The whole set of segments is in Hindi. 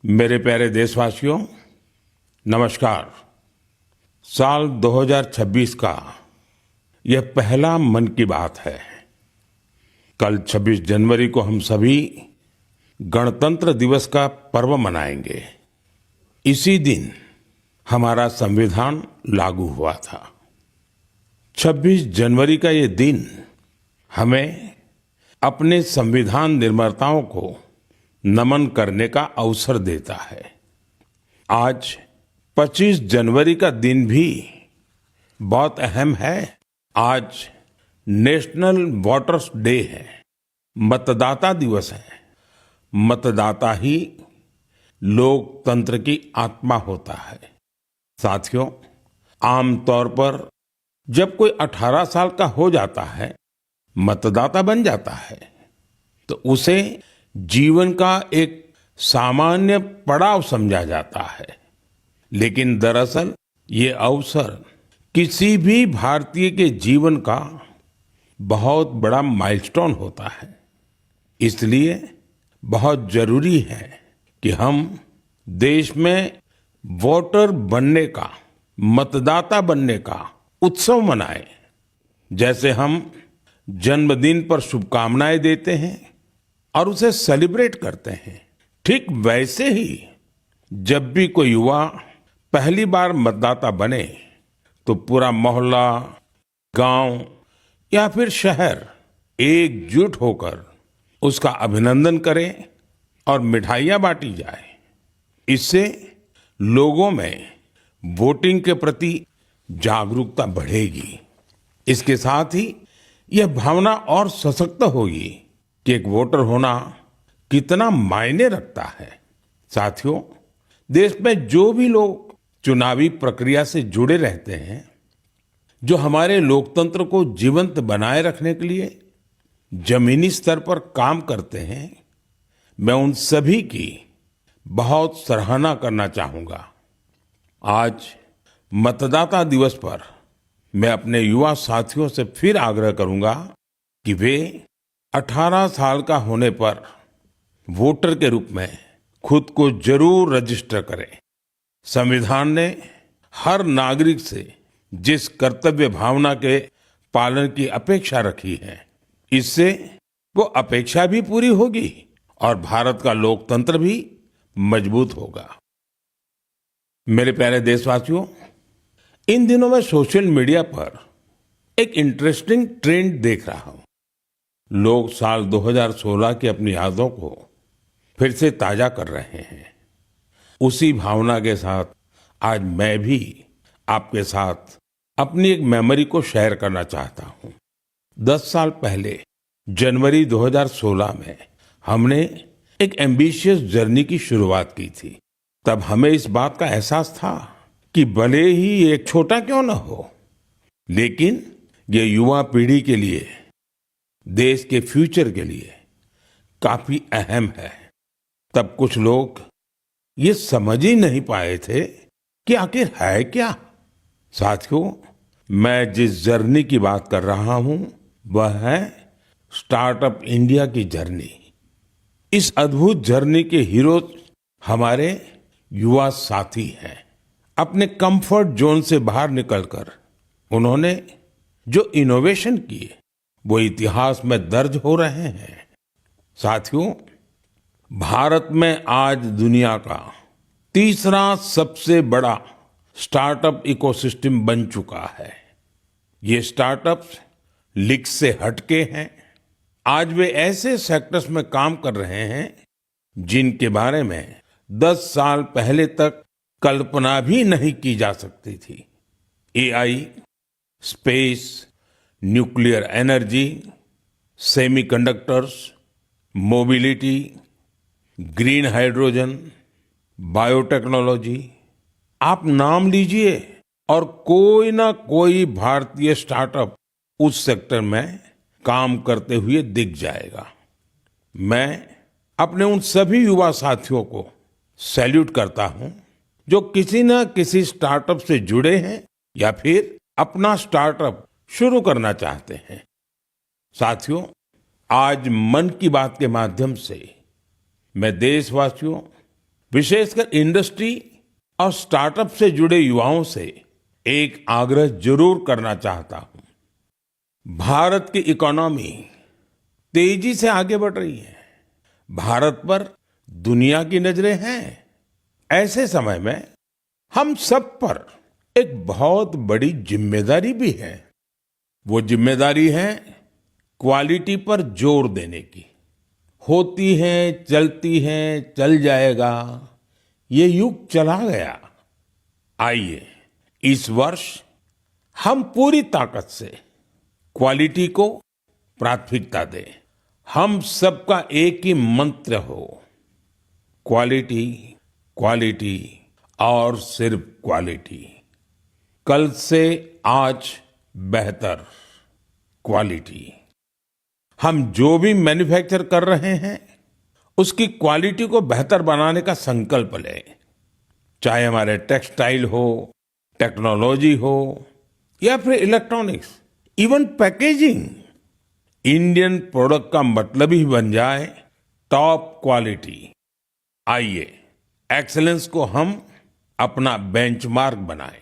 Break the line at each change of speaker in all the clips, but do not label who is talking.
मेरे प्यारे देशवासियों, नमस्कार। साल 2026 का यह पहला मन की बात है। कल 26 जनवरी को हम सभी गणतंत्र दिवस का पर्व मनाएंगे। इसी दिन हमारा संविधान लागू हुआ था। 26 जनवरी का ये दिन हमें अपने संविधान निर्माताओं को नमन करने का अवसर देता है। आज 25 जनवरी का दिन भी बहुत अहम है। आज नेशनल वोटर्स डे है, मतदाता दिवस है। मतदाता ही लोकतंत्र की आत्मा होता है। साथियों, आमतौर पर जब कोई 18 साल का हो जाता है, मतदाता बन जाता है, तो उसे जीवन का एक सामान्य पड़ाव समझा जाता है। लेकिन दरअसल ये अवसर किसी भी भारतीय के जीवन का बहुत बड़ा माइलस्टोन होता है। इसलिए बहुत जरूरी है कि हम देश में वोटर बनने का, मतदाता बनने का उत्सव मनाएं। जैसे हम जन्मदिन पर शुभकामनाएं देते हैं और उसे सेलिब्रेट करते हैं, ठीक वैसे ही जब भी कोई युवा पहली बार मतदाता बने तो पूरा मोहल्ला, गांव या फिर शहर एकजुट होकर उसका अभिनंदन करें और मिठाइयां बांटी जाए। इससे लोगों में वोटिंग के प्रति जागरूकता बढ़ेगी। इसके साथ ही यह भावना और सशक्त होगी कि एक वोटर होना कितना मायने रखता है। साथियों, देश में जो भी लोग चुनावी प्रक्रिया से जुड़े रहते हैं, जो हमारे लोकतंत्र को जीवंत बनाए रखने के लिए जमीनी स्तर पर काम करते हैं, मैं उन सभी की बहुत सराहना करना चाहूंगा। आज मतदाता दिवस पर मैं अपने युवा साथियों से फिर आग्रह करूंगा कि वे 18 साल का होने पर वोटर के रूप में खुद को जरूर रजिस्टर करें। संविधान ने हर नागरिक से जिस कर्तव्य भावना के पालन की अपेक्षा रखी है, इससे वो अपेक्षा भी पूरी होगी और भारत का लोकतंत्र भी मजबूत होगा। मेरे प्यारे देशवासियों, इन दिनों मैं सोशल मीडिया पर एक इंटरेस्टिंग ट्रेंड देख रहा हूं। लोग साल 2016 की अपनी यादों को फिर से ताजा कर रहे हैं। उसी भावना के साथ आज मैं भी आपके साथ अपनी एक मेमोरी को शेयर करना चाहता हूं। 10 साल पहले जनवरी 2016 में हमने एक एम्बिशियस जर्नी की शुरुआत की थी। तब हमें इस बात का एहसास था कि भले ही एक छोटा क्यों न हो, लेकिन ये युवा पीढ़ी के लिए, देश के फ्यूचर के लिए काफी अहम है। तब कुछ लोग ये समझ ही नहीं पाए थे कि आखिर है क्या। साथियों, मैं जिस जर्नी की बात कर रहा हूं वह है स्टार्टअप इंडिया की जर्नी। इस अद्भुत जर्नी के हीरो हमारे युवा साथी हैं। अपने कंफर्ट जोन से बाहर निकलकर उन्होंने जो इनोवेशन किए वो इतिहास में दर्ज हो रहे हैं। साथियों, भारत में आज दुनिया का तीसरा सबसे बड़ा स्टार्टअप इकोसिस्टम बन चुका है। ये स्टार्टअप्स लीग से हटके हैं। आज वे ऐसे सेक्टर्स में काम कर रहे हैं जिनके बारे में 10 साल पहले तक कल्पना भी नहीं की जा सकती थी। AI, space, nuclear energy, semiconductors, mobility, green hydrogen, biotechnology, आप नाम लीजिए और कोई ना कोई भारतीय स्टार्टअप उस सेक्टर में काम करते हुए दिख जाएगा। मैं अपने उन सभी युवा साथियों को सैल्यूट करता हूं जो किसी न किसी स्टार्टअप से जुड़े हैं या फिर अपना स्टार्टअप शुरू करना चाहते हैं। साथियों, आज मन की बात के माध्यम से मैं देशवासियों, विशेषकर इंडस्ट्री और स्टार्टअप से जुड़े युवाओं से एक आग्रह जरूर करना चाहता हूं। भारत की इकोनॉमी तेजी से आगे बढ़ रही है। भारत पर दुनिया की नजरें हैं। ऐसे समय में हम सब पर एक बहुत बड़ी जिम्मेदारी भी है। वो जिम्मेदारी है क्वालिटी पर जोर देने की। होती है, चलती है, चल जाएगा, ये युग चला गया। आइए इस वर्ष हम पूरी ताकत से क्वालिटी को प्राथमिकता दें। हम सबका एक ही मंत्र हो, क्वालिटी, क्वालिटी और सिर्फ क्वालिटी। कल से आज बेहतर क्वालिटी। हम जो भी मैन्युफैक्चर कर रहे हैं उसकी क्वालिटी को बेहतर बनाने का संकल्प लें। चाहे हमारे टेक्सटाइल हो, टेक्नोलॉजी हो या फिर electronics, even packaging. Indian product का मतलब ही बन जाए टॉप क्वालिटी। आइए एक्सीलेंस को हम अपना बेंचमार्क बनाएं।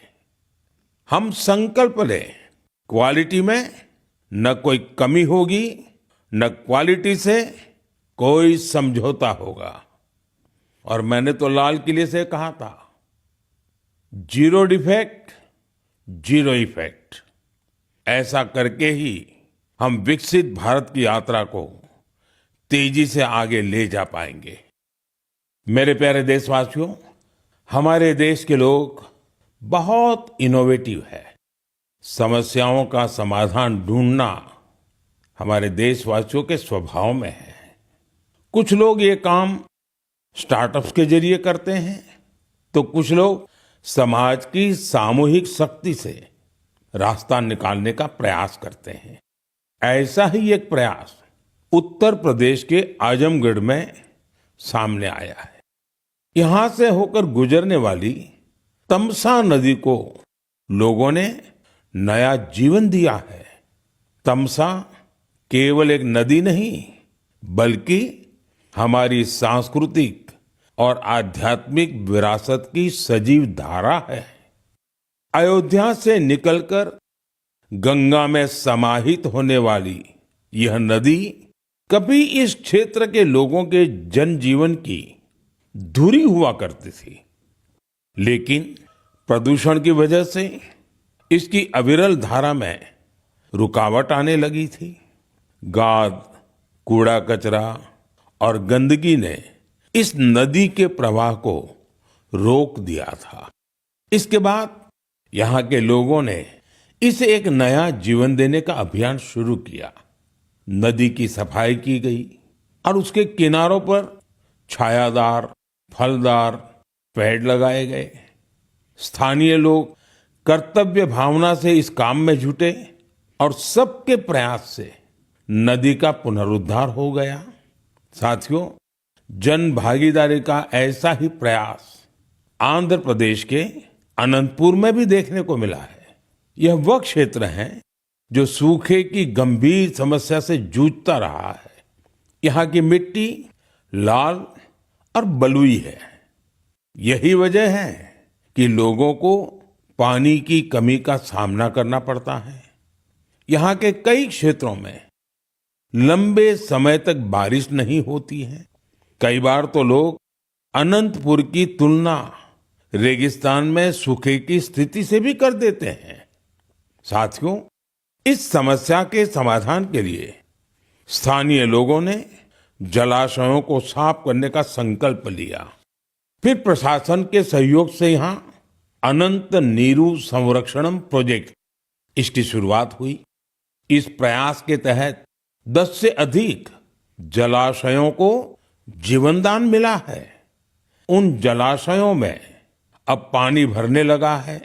हम संकल्प लें, क्वालिटी में न कोई कमी होगी, न क्वालिटी से कोई समझौता होगा। और मैंने तो लाल किले से कहा था, जीरो डिफेक्ट, जीरो इफेक्ट। ऐसा करके ही हम विकसित भारत की यात्रा को तेजी से आगे ले जा पाएंगे। मेरे प्यारे देशवासियों, हमारे देश के लोग बहुत इनोवेटिव है। समस्याओं का समाधान ढूंढना हमारे देशवासियों के स्वभाव में है। कुछ लोग ये काम स्टार्टअप्स के जरिए करते हैं, तो कुछ लोग समाज की सामूहिक शक्ति से रास्ता निकालने का प्रयास करते हैं। ऐसा ही एक प्रयास उत्तर प्रदेश के आजमगढ़ में सामने आया है। यहां से होकर गुजरने वाली तमसा नदी को लोगों ने नया जीवन दिया है। तमसा केवल एक नदी नहीं, बल्कि हमारी सांस्कृतिक और आध्यात्मिक विरासत की सजीव धारा है। अयोध्या से निकलकर गंगा में समाहित होने वाली यह नदी कभी इस क्षेत्र के लोगों के जनजीवन की धुरी हुआ करती थी, लेकिन प्रदूषण की वजह से इसकी अविरल धारा में रुकावट आने लगी थी। गाद, कूड़ा कचरा और गंदगी ने इस नदी के प्रवाह को रोक दिया था। इसके बाद यहाँ के लोगों ने इसे एक नया जीवन देने का अभियान शुरू किया। नदी की सफाई की गई और उसके किनारों पर छायादार, फलदार पेड़ लगाए गए। स्थानीय लोग कर्तव्य भावना से इस काम में जुटे और सबके प्रयास से नदी का पुनरुद्धार हो गया। साथियों, जन भागीदारी का ऐसा ही प्रयास आंध्र प्रदेश के अनंतपुर में भी देखने को मिला है। यह वह क्षेत्र है जो सूखे की गंभीर समस्या से जूझता रहा है। यहाँ की मिट्टी लाल और बलुई है। यही वजह है कि लोगों को पानी की कमी का सामना करना पड़ता है। यहाँ के कई क्षेत्रों में लंबे समय तक बारिश नहीं होती है। कई बार तो लोग अनंतपुर की तुलना रेगिस्तान में सूखे की स्थिति से भी कर देते हैं। साथियों, इस समस्या के समाधान के लिए स्थानीय लोगों ने जलाशयों को साफ करने का संकल्प लिया। फिर प्रशासन के सहयोग से यहाँ अनंत नीरू संरक्षणम प्रोजेक्ट, इसकी शुरुआत हुई। इस प्रयास के तहत 10 से अधिक जलाशयों को जीवनदान मिला है। उन जलाशयों में अब पानी भरने लगा है।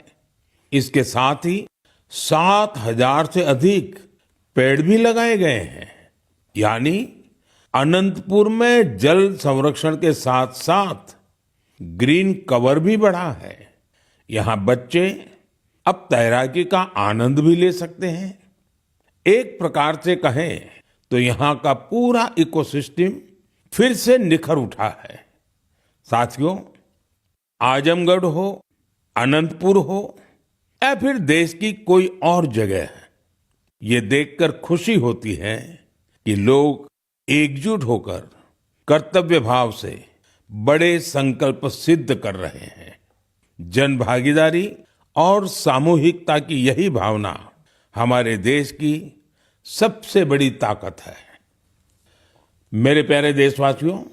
इसके साथ ही 7,000 से अधिक पेड़ भी लगाए गए हैं। यानी अनंतपुर में जल संरक्षण के साथ साथ ग्रीन कवर भी बढ़ा है। यहाँ बच्चे अब तैराकी का आनंद भी ले सकते हैं। एक प्रकार से कहें तो यहाँ का पूरा इकोसिस्टम फिर से निखर उठा है। साथियों, आजमगढ़ हो, अनंतपुर हो या फिर देश की कोई और जगह, ये देखकर खुशी होती है कि लोग एकजुट होकर कर्तव्य भाव से बड़े संकल्प सिद्ध कर रहे हैं। जन भागीदारी और सामूहिकता की यही भावना हमारे देश की सबसे बड़ी ताकत है। मेरे प्यारे देशवासियों,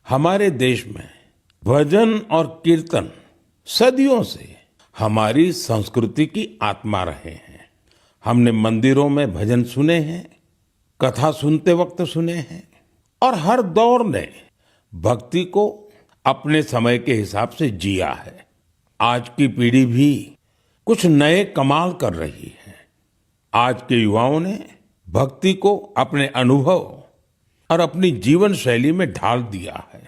हमारे देश में भजन और कीर्तन सदियों से हमारी संस्कृति की आत्मा रहे हैं। हमने मंदिरों में भजन सुने हैं, कथा सुनते वक्त सुने हैं और हर दौर ने भक्ति को अपने समय के हिसाब से जिया है। आज की पीढ़ी भी कुछ नए कमाल कर रही है। आज के युवाओं ने भक्ति को अपने अनुभव और अपनी जीवन शैली में ढाल दिया है।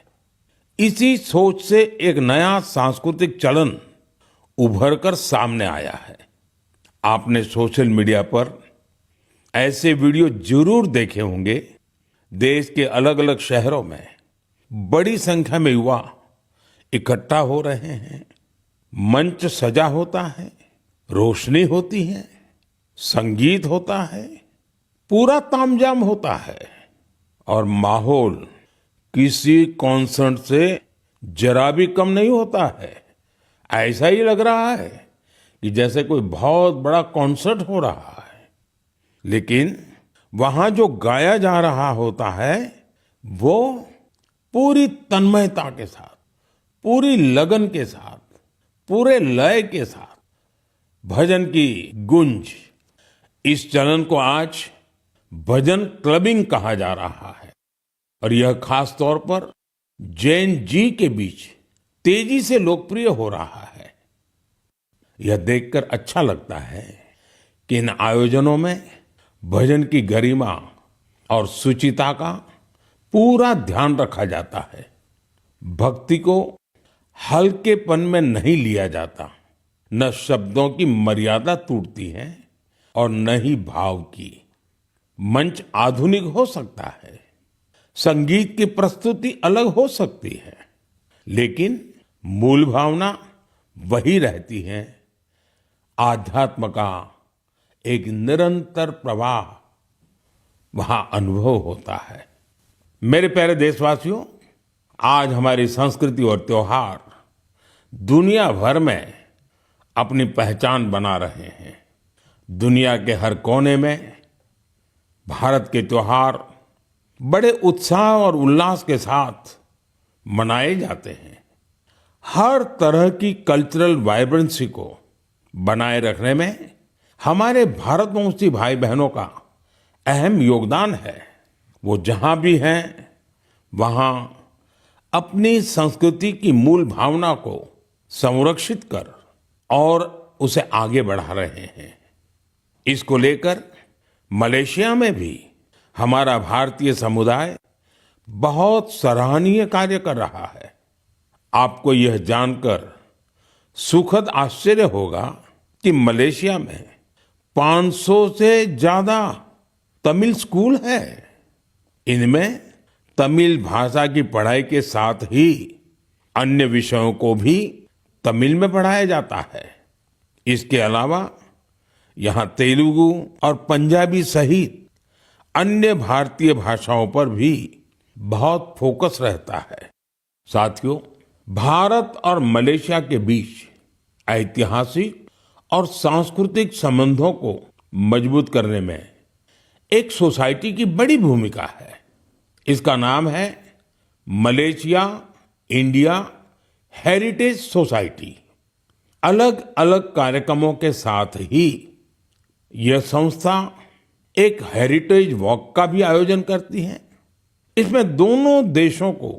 इसी सोच से एक नया सांस्कृतिक चलन उभर कर सामने आया है। आपने सोशल मीडिया पर ऐसे वीडियो जरूर देखे होंगे। देश के अलग अलग शहरों में बड़ी संख्या में युवा इकट्ठा हो रहे हैं। मंच सजा होता है, रोशनी होती है, संगीत होता है, पूरा तामझाम होता है और माहौल किसी कॉन्सर्ट से जरा भी कम नहीं होता है। ऐसा ही लग रहा है कि जैसे कोई बहुत बड़ा कॉन्सर्ट हो रहा है। लेकिन वहां जो गाया जा रहा होता है वो पूरी तन्मयता के साथ, पूरी लगन के साथ, पूरे लय के साथ, भजन की गूंज। इस चलन को आज भजन क्लबिंग कहा जा रहा है और यह खास तौर पर जैन जी के बीच तेजी से लोकप्रिय हो रहा है। यह देखकर अच्छा लगता है कि इन आयोजनों में भजन की गरिमा और सुचिता का पूरा ध्यान रखा जाता है। भक्ति को हल्केपन में नहीं लिया जाता। न शब्दों की मर्यादा टूटती है और न ही भाव की। मंच आधुनिक हो सकता है, संगीत की प्रस्तुति अलग हो सकती है, लेकिन मूल भावना वही रहती है। आध्यात्म का एक निरंतर प्रवाह वहां अनुभव होता है। मेरे प्यारे देशवासियों, आज हमारी संस्कृति और त्योहार दुनिया भर में अपनी पहचान बना रहे हैं। दुनिया के हर कोने में भारत के त्योहार बड़े उत्साह और उल्लास के साथ मनाए जाते हैं। हर तरह की कल्चरल वाइब्रेंसी को बनाए रखने में हमारे भारतवंशी भाई बहनों का अहम योगदान है। वो जहां भी हैं वहां अपनी संस्कृति की मूल भावना को संरक्षित कर और उसे आगे बढ़ा रहे हैं। इसको लेकर मलेशिया में भी हमारा भारतीय समुदाय बहुत सराहनीय कार्य कर रहा है। आपको यह जानकर सुखद आश्चर्य होगा कि मलेशिया में 500 से ज्यादा तमिल स्कूल है। इनमें तमिल भाषा की पढ़ाई के साथ ही अन्य विषयों को भी तमिल में पढ़ाया जाता है। इसके अलावा यहाँ तेलुगु और पंजाबी सहित अन्य भारतीय भाषाओं पर भी बहुत फोकस रहता है। साथियों, भारत और मलेशिया के बीच ऐतिहासिक और सांस्कृतिक संबंधों को मजबूत करने में एक सोसाइटी की बड़ी भूमिका है। इसका नाम है मलेशिया इंडिया हेरिटेज सोसाइटी। अलग अलग कार्यक्रमों के साथ ही यह संस्था एक हेरिटेज वॉक का भी आयोजन करती है। इसमें दोनों देशों को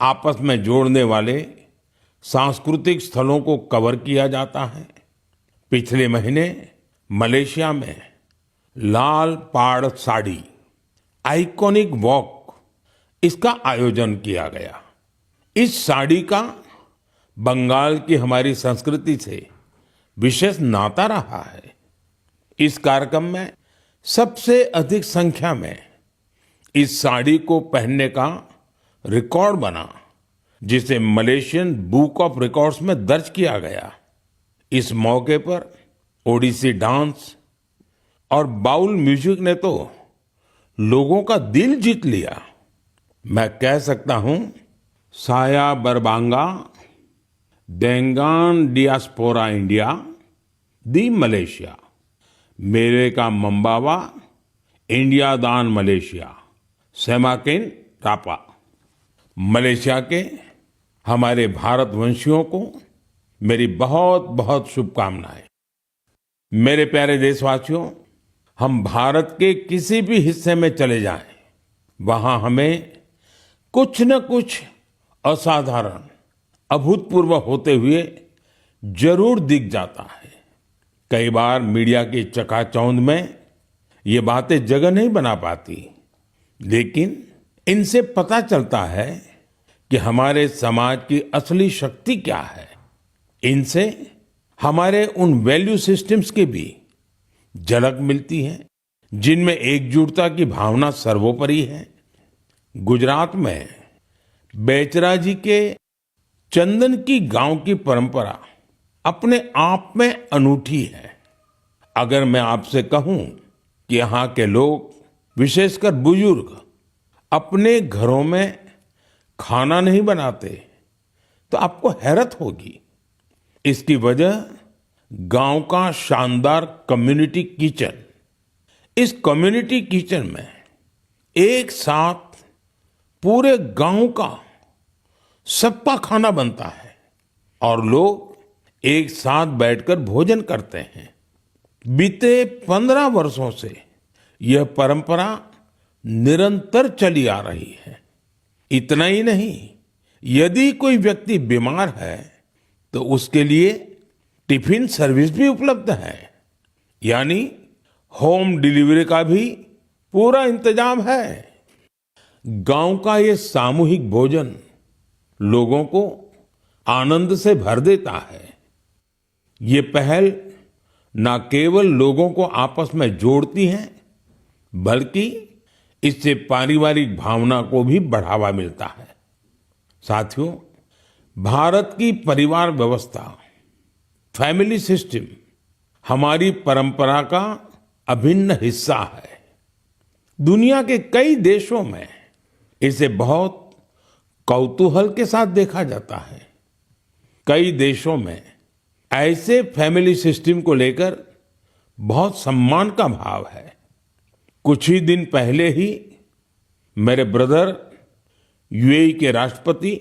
आपस में जोड़ने वाले सांस्कृतिक स्थलों को कवर किया जाता है। पिछले महीने मलेशिया में लाल पाड़ साड़ी आइकॉनिक वॉक, इसका आयोजन किया गया। इस साड़ी का बंगाल की हमारी संस्कृति से विशेष नाता रहा है। इस कार्यक्रम में सबसे अधिक संख्या में इस साड़ी को पहनने का रिकॉर्ड बना। जिसे मलेशियन बुक ऑफ रिकॉर्ड्स में दर्ज किया गया। इस मौके पर ओडिसी डांस और बाउल म्यूजिक ने तो लोगों का दिल जीत लिया। मैं कह सकता हूं, साया बरबांगा देंगान डियास्पोरा इंडिया दी मलेशिया, मेरे का मंबावा इंडिया दान मलेशिया, सेमाकिन टापा। मलेशिया के हमारे भारतवंशियों को मेरी बहुत बहुत शुभकामनाएं। मेरे प्यारे देशवासियों, हम भारत के किसी भी हिस्से में चले जाएं, वहां हमें कुछ न कुछ असाधारण, अभूतपूर्व होते हुए जरूर दिख जाता है। कई बार मीडिया की चकाचौंध में ये बातें जगह नहीं बना पाती, लेकिन इनसे पता चलता है कि हमारे समाज की असली शक्ति क्या है। इनसे हमारे उन वैल्यू सिस्टम्स की भी झलक मिलती है जिनमें एकजुटता की भावना सर्वोपरि है। गुजरात में बेचरा जी के चंदन की गांव की परंपरा अपने आप में अनूठी है। अगर मैं आपसे कहूं कि यहाँ के लोग, विशेषकर बुजुर्ग, अपने घरों में खाना नहीं बनाते तो आपको हैरत होगी। इसकी वजह गांव का शानदार कम्युनिटी किचन। इस कम्युनिटी किचन में एक साथ पूरे गांव का सबका खाना बनता है और लोग एक साथ बैठकर भोजन करते हैं। बीते 15 वर्षों से यह परंपरा निरंतर चली आ रही है। इतना ही नहीं, यदि कोई व्यक्ति बीमार है तो उसके लिए टिफिन सर्विस भी उपलब्ध है, यानी होम डिलीवरी का भी पूरा इंतजाम है। गांव का ये सामूहिक भोजन लोगों को आनंद से भर देता है। ये पहल न केवल लोगों को आपस में जोड़ती है, बल्कि इससे पारिवारिक भावना को भी बढ़ावा मिलता है। साथियों, भारत की परिवार व्यवस्था, फैमिली सिस्टम हमारी परंपरा का अभिन्न हिस्सा है। दुनिया के कई देशों में इसे बहुत कौतूहल के साथ देखा जाता है। कई देशों में ऐसे फैमिली सिस्टम को लेकर बहुत सम्मान का भाव है। कुछ ही दिन पहले ही मेरे ब्रदर यूएई के राष्ट्रपति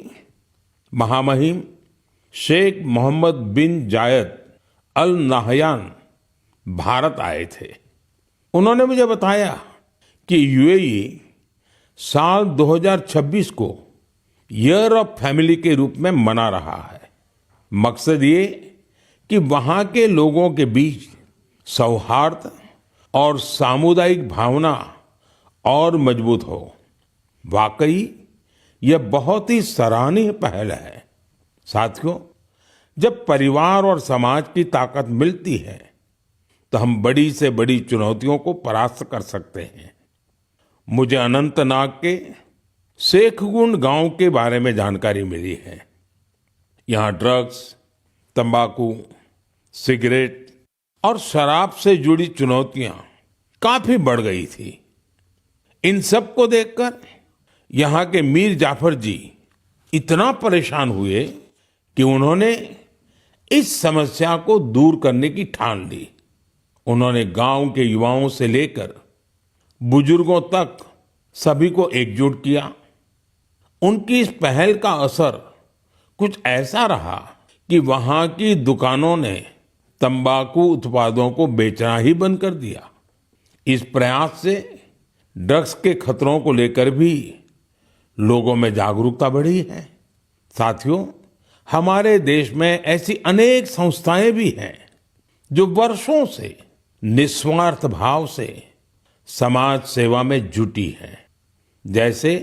महामहिम शेख मोहम्मद बिन जायद अल नाहयान भारत आए थे। उन्होंने मुझे बताया कि यूएई साल 2026 को ईयर ऑफ फैमिली के रूप में मना रहा है। मकसद ये कि वहां के लोगों के बीच सौहार्द और सामुदायिक भावना और मजबूत हो। वाकई यह बहुत ही सराहनीय पहल है। साथियों, जब परिवार और समाज की ताकत मिलती है तो हम बड़ी से बड़ी चुनौतियों को परास्त कर सकते हैं। मुझे अनंतनाग के शेखगुंड गांव के बारे में जानकारी मिली है। यहाँ ड्रग्स, तंबाकू, सिगरेट और शराब से जुड़ी चुनौतियां काफी बढ़ गई थी। इन सब को देखकर यहाँ के मीर जाफर जी इतना परेशान हुए कि उन्होंने इस समस्या को दूर करने की ठान ली। उन्होंने गांव के युवाओं से लेकर बुजुर्गों तक सभी को एकजुट किया। उनकी इस पहल का असर कुछ ऐसा रहा कि वहां की दुकानों ने तंबाकू उत्पादों को बेचना ही बंद कर दिया। इस प्रयास से ड्रग्स के खतरों को लेकर भी लोगों में जागरूकता बढ़ी है। साथियों, हमारे देश में ऐसी अनेक संस्थाएं भी हैं जो वर्षों से निस्वार्थ भाव से समाज सेवा में जुटी हैं। जैसे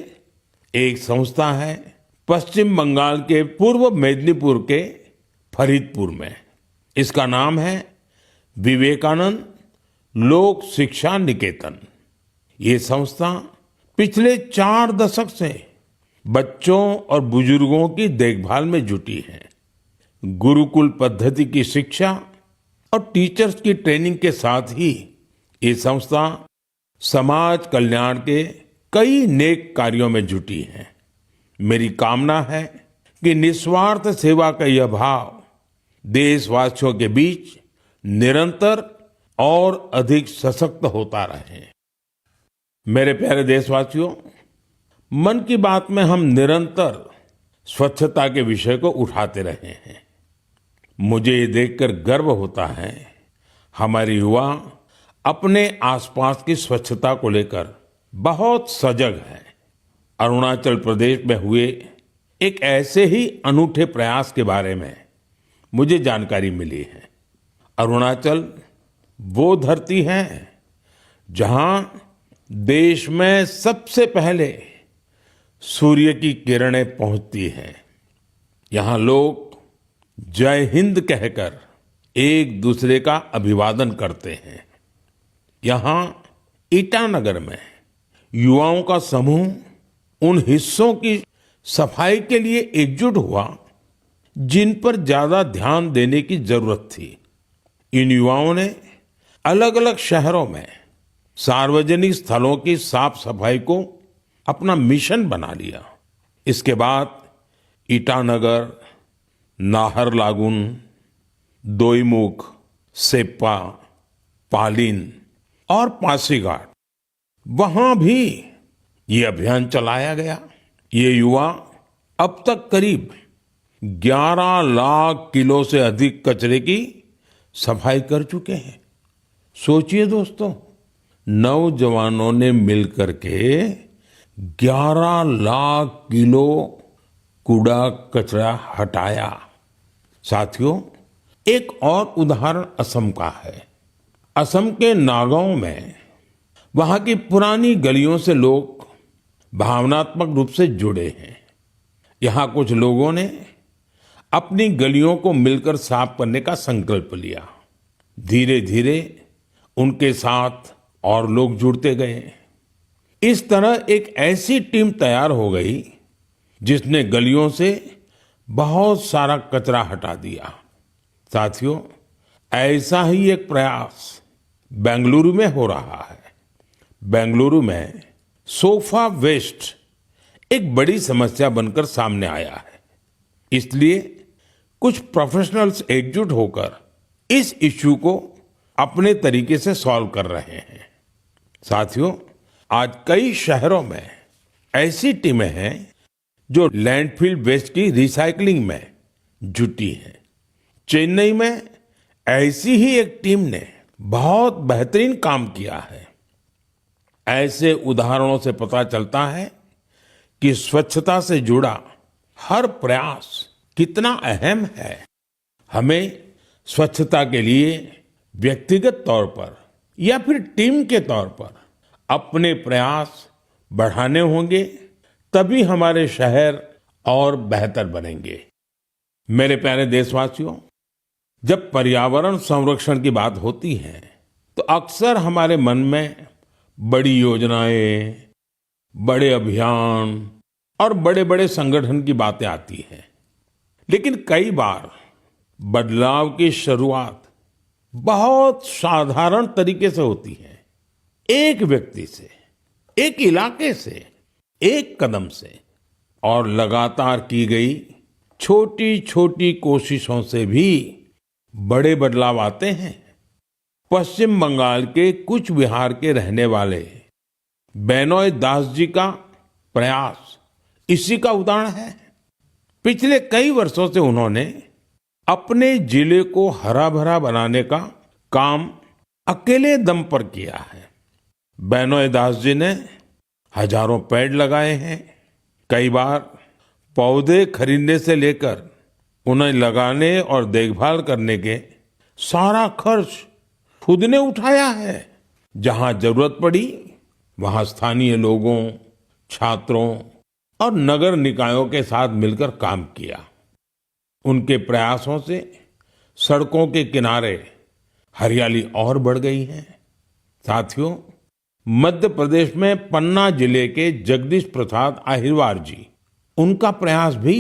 एक संस्था है पश्चिम बंगाल के पूर्व मेदिनीपुर के फरीदपुर में। इसका नाम है विवेकानंद लोक शिक्षा निकेतन। ये संस्था पिछले 4 दशक से बच्चों और बुजुर्गों की देखभाल में जुटी है। गुरुकुल पद्धति की शिक्षा और टीचर्स की ट्रेनिंग के साथ ही ये संस्था समाज कल्याण के कई नेक कार्यों में जुटी है। मेरी कामना है कि निस्वार्थ सेवा का यह भाव देशवासियों के बीच निरंतर और अधिक सशक्त होता रहे। मेरे प्यारे देशवासियों, मन की बात में हम निरंतर स्वच्छता के विषय को उठाते रहे हैं। मुझे ये देखकर गर्व होता है हमारे युवा अपने आसपास की स्वच्छता को लेकर बहुत सजग हैं। अरुणाचल प्रदेश में हुए एक ऐसे ही अनूठे प्रयास के बारे में मुझे जानकारी मिली है। अरुणाचल वो धरती है जहां देश में सबसे पहले सूर्य की किरणें पहुंचती हैं। यहां लोग जय हिंद कहकर एक दूसरे का अभिवादन करते हैं। यहां ईटानगर में युवाओं का समूह उन हिस्सों की सफाई के लिए एकजुट हुआ जिन पर ज्यादा ध्यान देने की जरूरत थी। इन युवाओं ने अलग अलग शहरों में सार्वजनिक स्थलों की साफ सफाई को अपना मिशन बना लिया। इसके बाद ईटानगर, नाहरलागुन, दोईमुख, सेप्पा, पालिन और पासीघाट, वहां भी ये अभियान चलाया गया। ये युवा अब तक करीब 11 लाख किलो से अधिक कचरे की सफाई कर चुके हैं। सोचिए दोस्तों, नौजवानों ने मिलकर के 11 लाख किलो कूड़ा कचरा हटाया। साथियों, एक और उदाहरण असम का है। असम के नागांव में वहां की पुरानी गलियों से लोग भावनात्मक रूप से जुड़े हैं। यहां कुछ लोगों ने अपनी गलियों को मिलकर साफ करने का संकल्प लिया। धीरे धीरे उनके साथ और लोग जुड़ते गए। इस तरह एक ऐसी टीम तैयार हो गई जिसने गलियों से बहुत सारा कचरा हटा दिया। साथियों, ऐसा ही एक प्रयास बेंगलुरु में हो रहा है। बेंगलुरु में सोफा वेस्ट एक बड़ी समस्या बनकर सामने आया है। इसलिए कुछ प्रोफेशनल्स एकजुट होकर इस इश्यू को अपने तरीके से सॉल्व कर रहे हैं। साथियों, आज कई शहरों में ऐसी टीमें हैं जो लैंडफिल वेस्ट की रिसाइकलिंग में जुटी हैं। चेन्नई में ऐसी ही एक टीम ने बहुत बेहतरीन काम किया है। ऐसे उदाहरणों से पता चलता है कि स्वच्छता से जुड़ा हर प्रयास कितना अहम है। हमें स्वच्छता के लिए व्यक्तिगत तौर पर या फिर टीम के तौर पर अपने प्रयास बढ़ाने होंगे, तभी हमारे शहर और बेहतर बनेंगे। मेरे प्यारे देशवासियों, जब पर्यावरण संरक्षण की बात होती है तो अक्सर हमारे मन में बड़ी योजनाएं, बड़े अभियान और बड़े बड़े संगठन की बातें आती हैं। लेकिन कई बार बदलाव की शुरुआत बहुत साधारण तरीके से होती है। एक व्यक्ति से, एक इलाके से, एक कदम से, और लगातार की गई छोटी छोटी कोशिशों से भी बड़े बदलाव आते हैं। पश्चिम बंगाल के कुछ बिहार के रहने वाले बेनोय दास जी का प्रयास इसी का उदाहरण है। पिछले कई वर्षों से उन्होंने अपने जिले को हरा भरा बनाने का काम अकेले दम पर किया है। बेनोय दास जी ने हजारों पेड़ लगाए हैं। कई बार पौधे खरीदने से लेकर उन्हें लगाने और देखभाल करने के सारा खर्च खुद ने उठाया है। जहां जरूरत पड़ी वहां स्थानीय लोगों, छात्रों और नगर निकायों के साथ मिलकर काम किया। उनके प्रयासों से सड़कों के किनारे हरियाली और बढ़ गई है। साथियों, मध्य प्रदेश में पन्ना जिले के जगदीश प्रसाद आहिरवार जी उनका प्रयास भी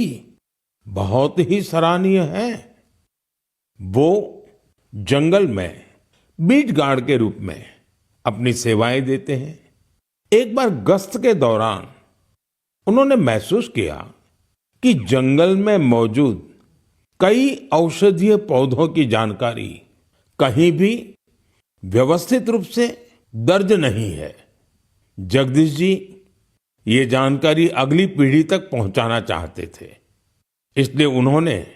बहुत ही सराहनीय है। वो जंगल में बीट गार्ड के रूप में अपनी सेवाएं देते हैं। एक बार गश्त के दौरान उन्होंने महसूस किया कि जंगल में मौजूद कई औषधीय पौधों की जानकारी कहीं भी व्यवस्थित रूप से दर्ज नहीं है। जगदीश जी ये जानकारी अगली पीढ़ी तक पहुंचाना चाहते थे, इसलिए उन्होंने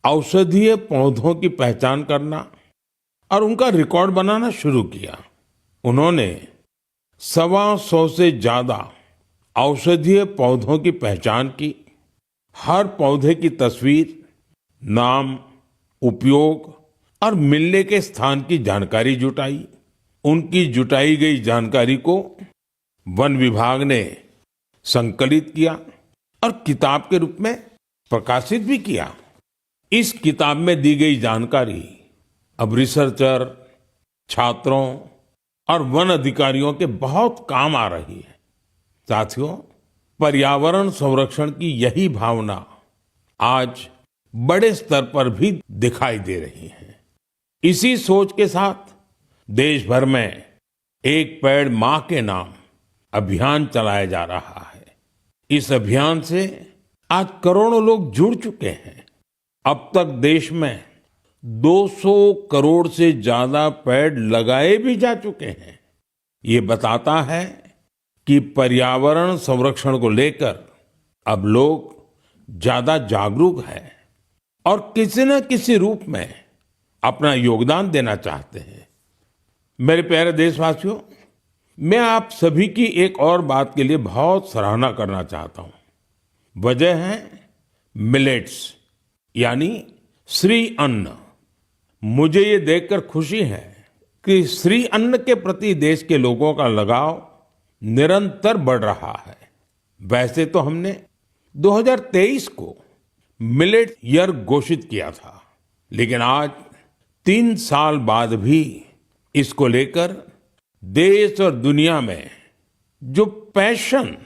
औषधीय पौधों की पहचान करना और उनका रिकॉर्ड बनाना शुरू किया। उन्होंने 125 से ज्यादा औषधीय पौधों की पहचान की। हर पौधे की तस्वीर, नाम, उपयोग और मिलने के स्थान की जानकारी जुटाई। उनकी जुटाई गई जानकारी को वन विभाग ने संकलित किया और किताब के रूप में प्रकाशित भी किया। इस किताब में दी गई जानकारी अब रिसर्चर, छात्रों और वन अधिकारियों के बहुत काम आ रही है। साथियों, पर्यावरण संरक्षण की यही भावना आज बड़े स्तर पर भी दिखाई दे रही है। इसी सोच के साथ देश भर में एक पेड़ मां के नाम अभियान चलाया जा रहा है। इस अभियान से आज करोड़ों लोग जुड़ चुके हैं। अब तक देश में 200 करोड़ से ज्यादा पेड़ लगाए भी जा चुके हैं। ये बताता है कि पर्यावरण संरक्षण को लेकर अब लोग ज्यादा जागरूक हैं और किसी न किसी रूप में अपना योगदान देना चाहते हैं। मेरे प्यारे देशवासियों, मैं आप सभी की एक और बात के लिए बहुत सराहना करना चाहता हूं। वजह है मिलेट्स, यानी श्री अन्न। मुझे ये देखकर खुशी है कि श्री अन्न के प्रति देश के लोगों का लगाव निरंतर बढ़ रहा है। वैसे तो हमने 2023 को मिलेट ईयर घोषित किया था, लेकिन आज 3 साल बाद भी इसको लेकर देश और दुनिया में जो पैशन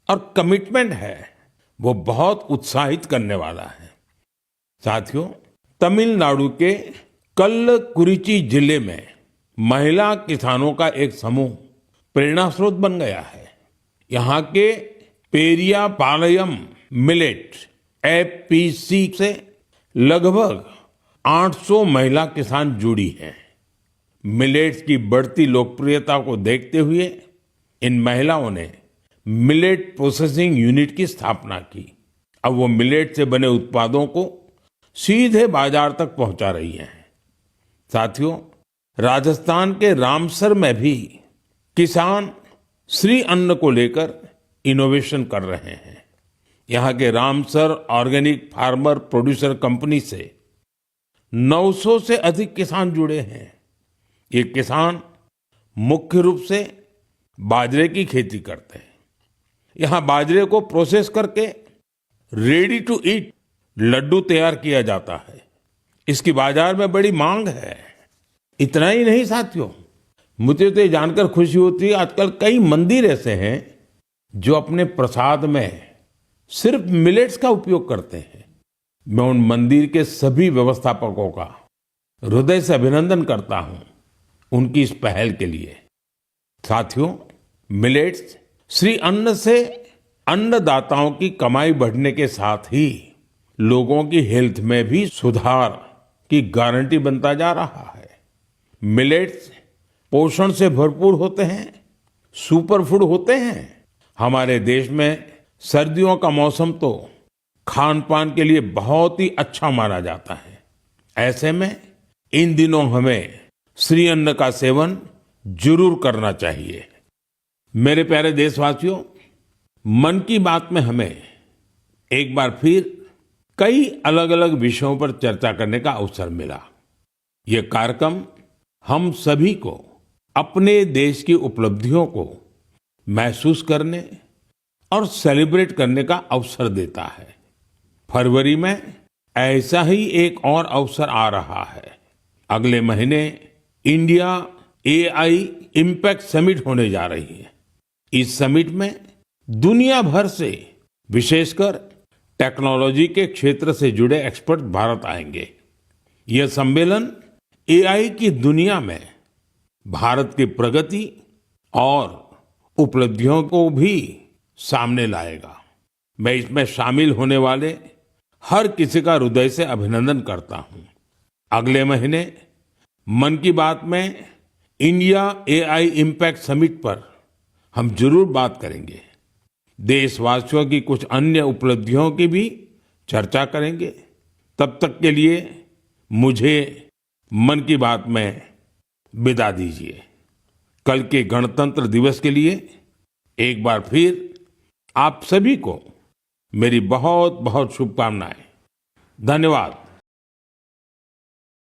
और कमिटमेंट है वो बहुत उत्साहित करने वाला है। साथियों, तमिलनाडु के कल्लकुरिची जिले में महिला किसानों का एक समूह प्रेरणा स्रोत बन गया है। यहाँ के पेरिया पालयम मिलेट एफपीसी से लगभग 800 महिला किसान जुड़ी हैं। मिलेट्स की बढ़ती लोकप्रियता को देखते हुए इन महिलाओं ने मिलेट प्रोसेसिंग यूनिट की स्थापना की। अब वो मिलेट से बने उत्पादों को सीधे बाजार तक पहुंचा रही हैं। साथियों, राजस्थान के रामसर में भी किसान श्री अन्न को लेकर इनोवेशन कर रहे हैं। यहाँ के Ramsar organic farmer producer company से 900 से अधिक किसान जुड़े हैं। ये किसान मुख्य रूप से बाजरे की खेती करते हैं। यहाँ बाजरे को प्रोसेस करके रेडी टू ईट लड्डू तैयार किया जाता है। इसकी बाजार में बड़ी मांग है। इतना ही नहीं साथियों, मुझे तो ये जानकर खुशी होती है आजकल कई मंदिर ऐसे हैं जो अपने प्रसाद में सिर्फ मिलेट्स का उपयोग करते हैं। मैं उन मंदिर के सभी व्यवस्थापकों का हृदय से अभिनंदन करता हूं उनकी इस पहल के लिए। साथियों, मिलेट्स श्री अन्न से अन्नदाताओं की कमाई बढ़ने के साथ ही लोगों की हेल्थ में भी सुधार की गारंटी बनता जा रहा है। मिलेट्स पोषण से भरपूर होते हैं, सुपर फूड होते हैं। हमारे देश में सर्दियों का मौसम तो खान पान के लिए बहुत ही अच्छा माना जाता है। ऐसे में इन दिनों हमें श्री अन्न का सेवन जरूर करना चाहिए। मेरे प्यारे देशवासियों, मन की बात में हमें एक बार फिर कई अलग अलग विषयों पर चर्चा करने का अवसर मिला। ये कार्यक्रम हम सभी को अपने देश की उपलब्धियों को महसूस करने और सेलिब्रेट करने का अवसर देता है। फरवरी में ऐसा ही एक और अवसर आ रहा है। अगले महीने इंडिया एआई इम्पैक्ट समिट होने जा रही है। इस समिट में दुनिया भर से विशेषकर टेक्नोलॉजी के क्षेत्र से जुड़े एक्सपर्ट भारत आएंगे। यह सम्मेलन एआई की दुनिया में भारत की प्रगति और उपलब्धियों को भी सामने लाएगा। मैं इसमें शामिल होने वाले हर किसी का हृदय से अभिनंदन करता हूं। अगले महीने मन की बात में इंडिया एआई इम्पैक्ट समिट पर हम जरूर बात करेंगे। देशवासियों की कुछ अन्य उपलब्धियों की भी चर्चा करेंगे। तब तक के लिए मुझे मन की बात में विदा दीजिए। कल के गणतंत्र दिवस के लिए एक बार फिर आप सभी को मेरी बहुत बहुत शुभकामनाएं। धन्यवाद।